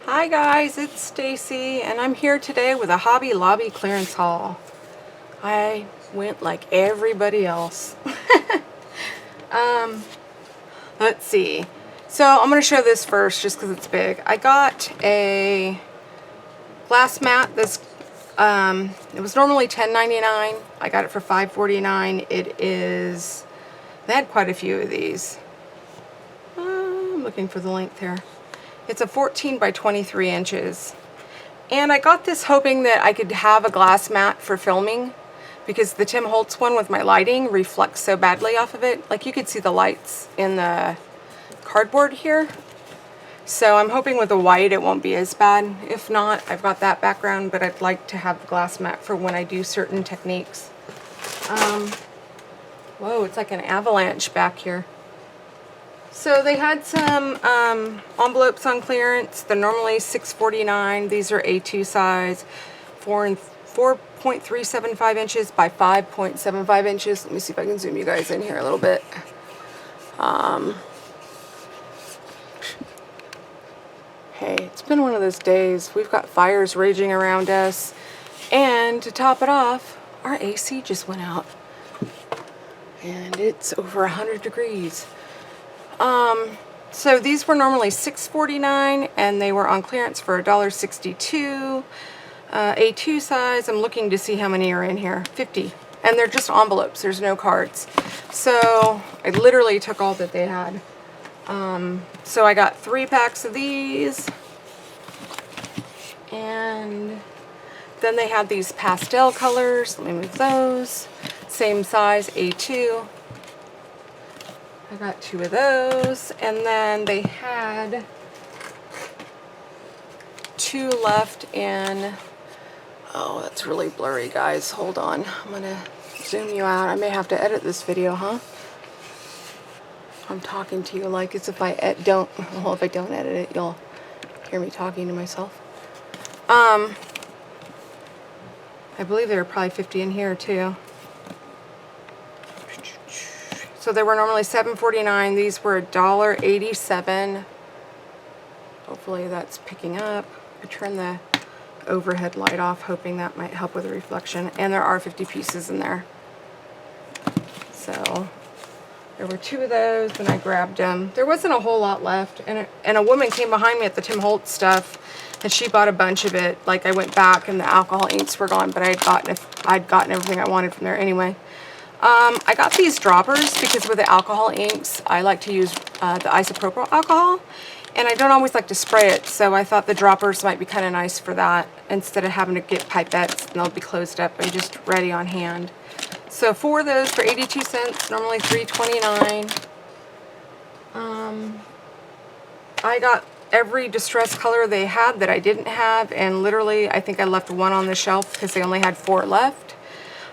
Hi guys, it's Stacy and I'm here today with a Hobby Lobby clearance haul. I went like everybody else. Let's see. So I'm going to show this first just because it's big. I got a glass mat. It was normally $10.99. I got it for $5.49. They had quite a few of these. I'm looking for the length here. It's a 14 by 23 inches. And I got this hoping that I could have a glass mat for filming because the Tim Holtz one with my lighting reflects so badly off of it. Like you could see the lights in the cardboard here. So I'm hoping with the white it won't be as bad. If not, I've got that background, but I'd like to have the glass mat for when I do certain techniques. Whoa, it's like an avalanche back here. So they had some envelopes on clearance. They're normally $6.49. These are A2 size, 4.375 inches by 5.75 inches. Let me see if I can zoom you guys in here a little bit. Hey, it's been one of those days. We've got fires raging around us. And to top it off, our AC just went out. And it's over 100 degrees. So these were normally $6.49 and they were on clearance for $1.62. A2 size, I'm looking to see how many are in here. 50. And they're just envelopes, there's no cards. So I literally took all that they had. So I got 3 packs of these. And then they had these pastel colors. Let me move those. Same size, A2. I got 2 of those, and then they had 2 left in, oh, that's really blurry, guys. Hold on. I'm gonna zoom you out. I may have to edit this video, huh? I'm talking to you like as if if I don't edit it, you'll hear me talking to myself. I believe there were probably 50 in here too. So they were normally $7.49. These were $1.87. Hopefully that's picking up. I turned the overhead light off, hoping that might help with the reflection. And there are 50 pieces in there. So there were 2 of those when I grabbed them. There wasn't a whole lot left. And a woman came behind me at the Tim Holtz stuff, and she bought a bunch of it. Like I went back and the alcohol inks were gone, but I'd gotten everything I wanted from there anyway. I got these droppers because with the alcohol inks, I like to use the isopropyl alcohol, and I don't always like to spray it, so I thought the droppers might be kind of nice for that instead of having to get pipettes and they'll be closed up and just ready on hand. So 4 of those for 82 cents, normally $3.29. I got every distress color they had that I didn't have, and literally I think I left 1 on the shelf because they only had 4 left.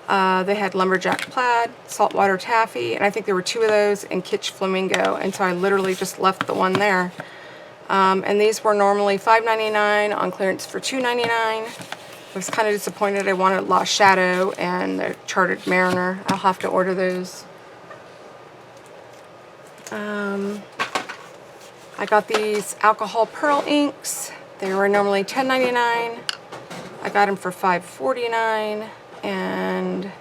They had lumberjack plaid, saltwater taffy, and I think there were 2 of those in kitsch flamingo, and so I literally just left the 1 there. And these were normally $5.99 on clearance for $2.99. I was kind of disappointed. I wanted Lost Shadow and the Chartered Mariner. I'll have to order those. I got these alcohol pearl inks. They were normally $10.99. I got them for $5.49. And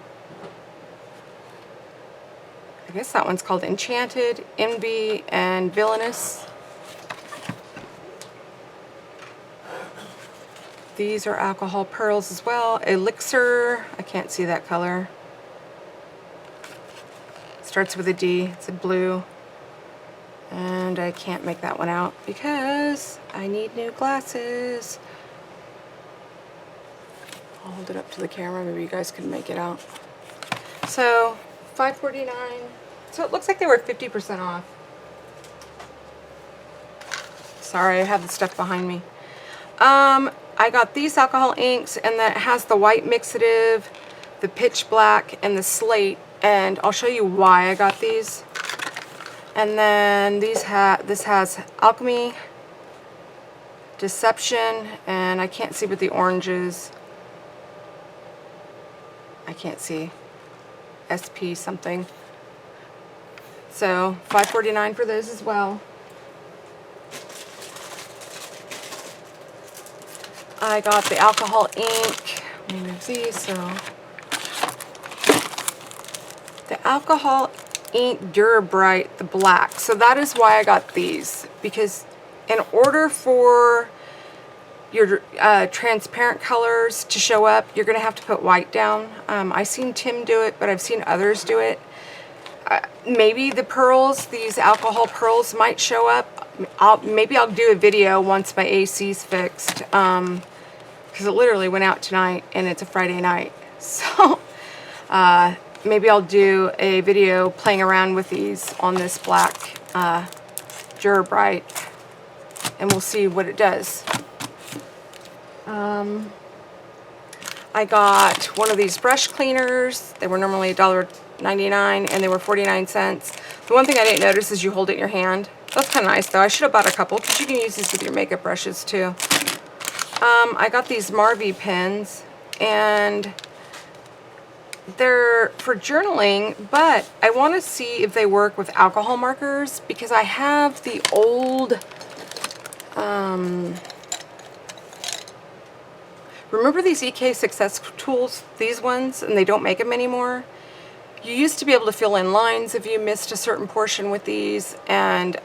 I guess that one's called Enchanted, Envy, and Villainous. These are alcohol pearls as well. Elixir, I can't see that color. Starts with a D, it's a blue. And I can't make that one out because I need new glasses. I'll hold it up to the camera, maybe you guys can make it out. So, $5.49. So it looks like they were 50% off. Sorry, I have the stuff behind me. I got these alcohol inks, and that has the white mixative, the pitch black, and the slate, and I'll show you why I got these. And then this has Alchemy, Deception, and I can't see what the orange is. I can't see. SP something. So $5.49 for those as well. I got the alcohol ink. Let me move these so. The alcohol ink Durabrite, the black. So that is why I got these, because in order for your transparent colors to show up, you're going to have to put white down. I've seen Tim do it, but I've seen others do it. Maybe the pearls, these alcohol pearls might show up. Maybe I'll do a video once my AC's fixed, because it literally went out tonight and it's a Friday night. So maybe I'll do a video playing around with these on this black Durabrite, and we'll see what it does. I got one of these brush cleaners. They were normally $1.99 and they were 49 cents. The one thing I didn't notice is you hold it in your hand. That's kind of nice though. I should have bought a couple because you can use these with your makeup brushes too. I got these Marvy pens, and they're for journaling, but I want to see if they work with alcohol markers, because I have the old remember these EK Success tools, these ones, and they don't make them anymore. You used to be able to fill in lines if you missed a certain portion with these, and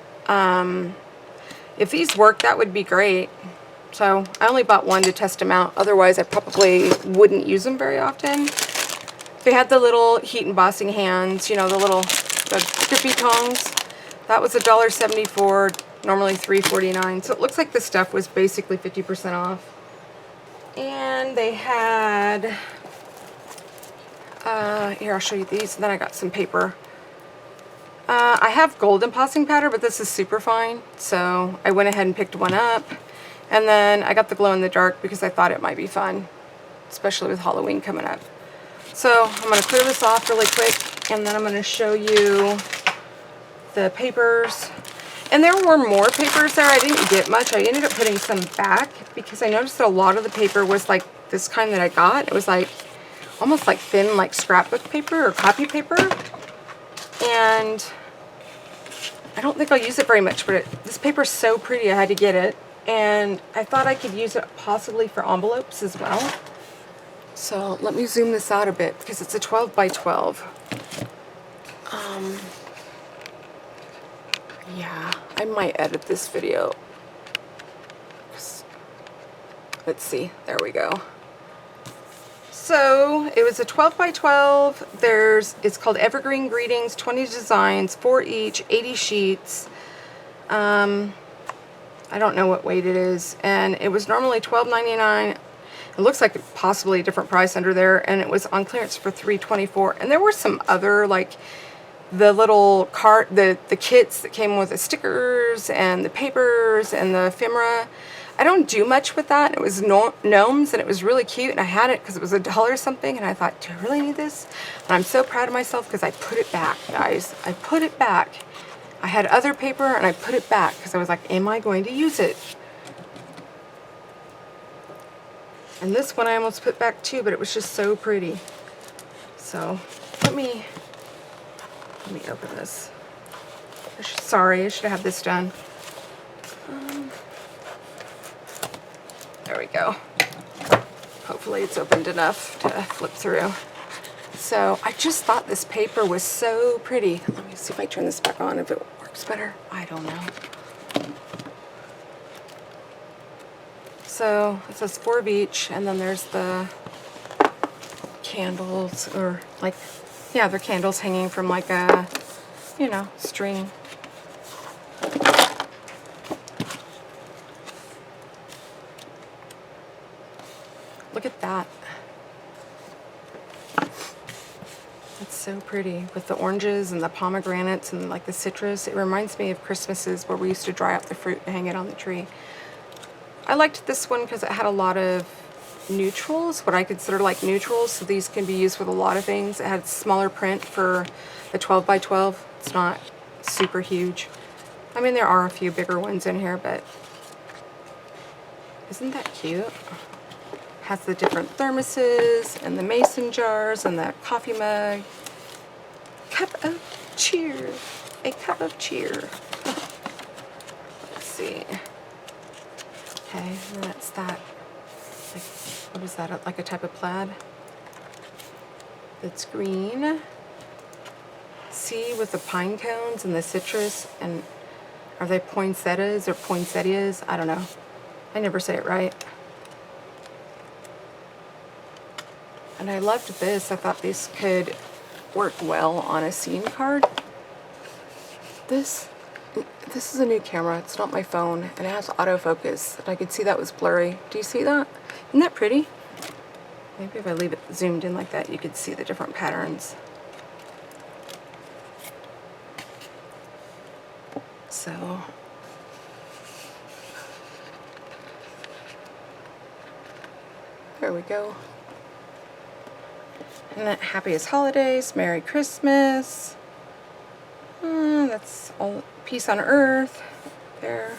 if these work, that would be great. So I only bought one to test them out. Otherwise, I probably wouldn't use them very often. They had the little heat embossing hands, you know, the grippy tongs. That was $1.74, normally $3.49. So it looks like the stuff was basically 50% off. And they had, here, I'll show you these, and then I got some paper. I have gold embossing powder, but this is super fine, so I went ahead and picked one up. And then I got the glow in the dark because I thought it might be fun, especially with Halloween coming up. So I'm going to clear this off really quick, and then I'm going to show you the papers. And there were more papers there. I didn't get much. I ended up putting some back because I noticed that a lot of the paper was like this kind that I got. It was like almost like thin, like scrapbook paper or copy paper. And I don't think I'll use it very much, but this paper is so pretty I had to get it. And I thought I could use it possibly for envelopes as well. So let me zoom this out a bit because it's a 12 by 12. Yeah, I might edit this video. Let's see, there we go. So it was a 12 by 12. It's called Evergreen Greetings, 20 designs, 4 each, 80 sheets. I don't know what weight it is, and it was normally $12.99. It looks like possibly a different price under there, and it was on clearance for $3.24. And there were some other, like the little cart, the kits that came with the stickers and the papers and the ephemera. I don't do much with that. It was gnomes, and it was really cute, and I had it because it was $1 something, and I thought, do I really need this? And I'm so proud of myself because I put it back, guys. I put it back. I had other paper, and I put it back because I was like, am I going to use it? And this one I almost put back too, but it was just so pretty. So let me open this. Sorry, I should have had this done. There we go. Hopefully it's opened enough to flip through. So I just thought this paper was so pretty. Let me see if I turn this back on, if it works better. I don't know. So it says 4 of each, and then there's the candles, or like, yeah, they're candles hanging from like a, you know, string. Look at that. It's so pretty with the oranges and the pomegranates and like the citrus. It reminds me of Christmases where we used to dry up the fruit and hang it on the tree. I liked this one because it had a lot of neutrals, what I consider like neutrals, so these can be used with a lot of things. It had smaller print for the 12 by 12. It's not super huge. I mean, there are a few bigger ones in here, but isn't that cute? Has the different thermoses and the mason jars and the coffee mug. Cup of cheer. A cup of cheer. Let's see. Okay, and that's that like, what is that, like a type of plaid? It's green. See, with the pine cones and the citrus, and are they poinsettias or poinsettias? I don't know. I never say it right. And I loved this. I thought these could work well on a scene card. This is a new camera. It's not my phone, and it has autofocus. And I could see that was blurry. Do you see that? Isn't that pretty? Maybe if I leave it zoomed in like that, you could see the different patterns. So, there we go. And that happiest holidays, Merry Christmas. That's all, peace on earth. There.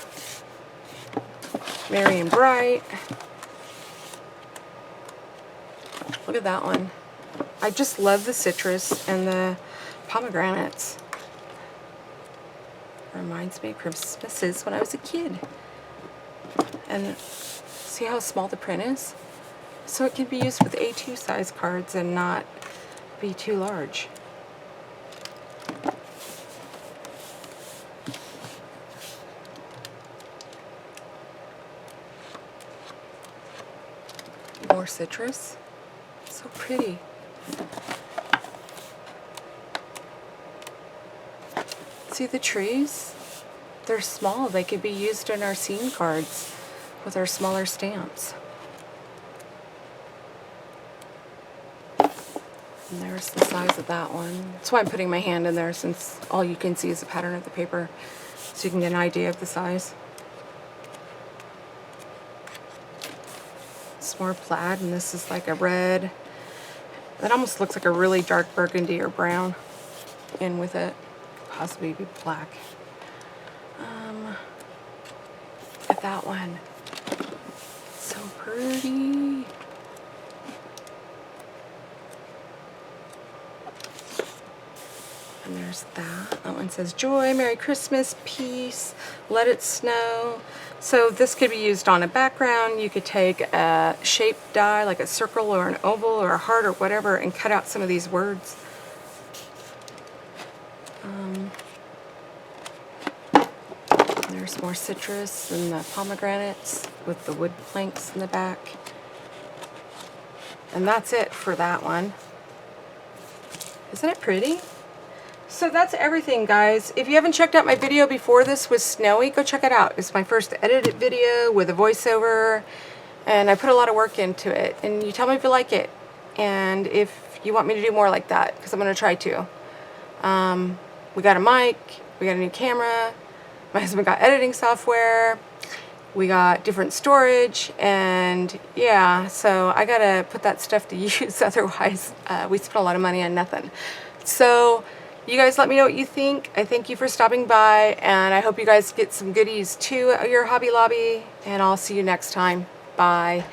Merry and bright. Look at that one. I just love the citrus and the pomegranates. Reminds me of Christmases when I was a kid. And see how small the print is? So it can be used with A2 size cards and not be too large. More citrus. So pretty. See the trees? They're small. They could be used in our scene cards with our smaller stamps. And there's the size of that one. That's why I'm putting my hand in there, since all you can see is the pattern of the paper, so you can get an idea of the size. It's more plaid, and this is like a red. That almost looks like a really dark burgundy or brown in with it. Possibly be black. Look at that one. So pretty. And there's that. That one says joy, Merry Christmas, peace, let it snow. So this could be used on a background. You could take a shape die, like a circle or an oval or a heart or whatever, and cut out some of these words. There's more citrus and the pomegranates with the wood planks in the back. And that's it for that one. Isn't it pretty? So that's everything, guys. If you haven't checked out my video before this was snowy, go check it out. It's my first edited video with a voiceover, and I put a lot of work into it. And you tell me if you like it, and if you want me to do more like that, because I'm going to try to. We got a mic, we got a new camera, my husband got editing software, we got different storage, and yeah, so I got to put that stuff to use, otherwise we spent a lot of money on nothing. So you guys let me know what you think. I thank you for stopping by, and I hope you guys get some goodies too at your Hobby Lobby, and I'll see you next time. Bye.